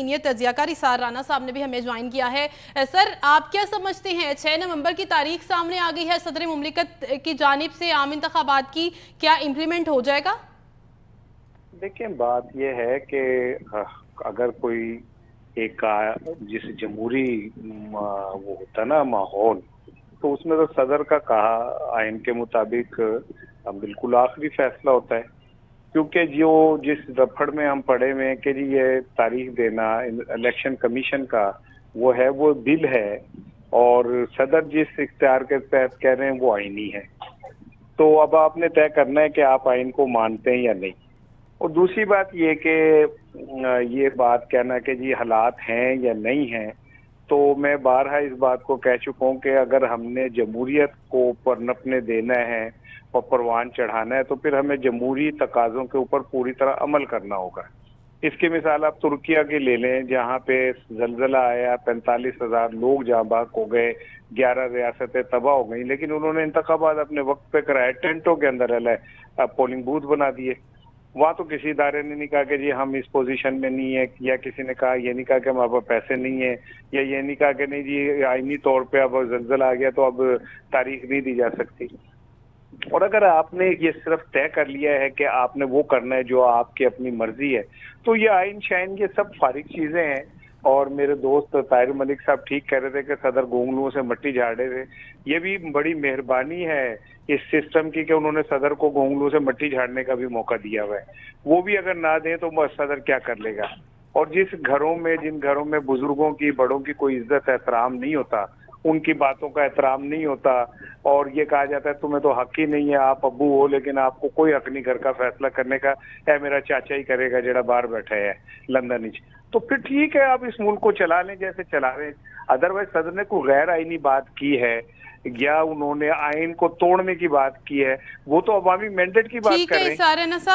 Senior तजियाकार इसार राना साहब ने भी हमें ज्वाइन किया है। सर, आप क्या समझते हैं, 6 नवंबर की तारीख सामने आ गई है, सदर मुमलिकत की जानिब से आम इंतखाबात की, क्या इम्प्लीमेंट हो जाएगा? देखिए, बात यह है कि अगर कोई एक जिस जमहूरी वो होता ना माहौल, तो उसमें तो सदर का कहा आइन के मुताबिक बिल्कुल आखिरी फैसला होता है। क्योंकि जो जिस रफड़ में हम पड़े हुए हैं कि जी ये तारीख देना इलेक्शन कमीशन का वो बिल है, और सदर जिस इख्तियार के तहत कह रहे हैं वो आईनी है। तो अब आपने तय करना है कि आप आइन को मानते हैं या नहीं। और दूसरी बात ये कि ये बात कहना कि जी हालात हैं या नहीं हैं, तो मैं बारहा इस बात को कह चुका हूँ कि अगर हमने जमहूरियत को पनपने देना है और परवान चढ़ाना है, तो फिर हमें जमहूरी तकाज़ों के ऊपर पूरी तरह अमल करना होगा। इसकी मिसाल आप तुर्किया की ले लें, जहाँ पे जलजला आया, 45,000 लोग जाँ बाग हो गए, 11 रियासतें तबाह हो गई, लेकिन उन्होंने इंतखाबात अपने वक्त पे कराए, टेंटों के अंदर पोलिंग बूथ बना दिए। वहां तो किसी इदारे ने नहीं कहा कि जी हम इस पोजीशन में नहीं है, या किसी ने कहा ये नहीं कहा कि हमारे पास पैसे नहीं है, या ये नहीं कहा कि नहीं जी आईनी तौर पे अब जलजला आ गया तो अब तारीख नहीं दी जा सकती। और अगर आपने ये सिर्फ तय कर लिया है कि आपने वो करना है जो आपकी अपनी मर्जी है, तो ये आइन शाइन ये सब फारिग चीजें हैं। और मेरे दोस्त ताहिर मलिक साहब ठीक कह रहे थे कि सदर गोंगलुओं से मट्टी झाड़े थे। ये भी बड़ी मेहरबानी है इस सिस्टम की कि उन्होंने सदर को गोंगलुओं से मट्टी झाड़ने का भी मौका दिया हुआ है। वो भी अगर ना दें तो सदर क्या कर लेगा। और जिन घरों में बुजुर्गों की, बड़ों की कोई इज्जत एहतराम नहीं होता, उनकी बातों का एहतराम नहीं होता, और ये कहा जाता है तुम्हें तो हक ही नहीं है, आप अब्बू हो लेकिन आपको कोई हक नहीं घर का फैसला करने का, है मेरा चाचा ही करेगा जरा बाहर बैठा है लंदन ही। तो फिर ठीक है, आप इस मुल्क को चला लें जैसे चला रहे हैं। अदरवाइज सदर ने कोई गैर आईनी बात की है या उन्होंने आइन को तोड़ने की बात की है, वो तो अवामी मैंडेट की बात ठीक कर है रहे हैं। इसार राना साहब।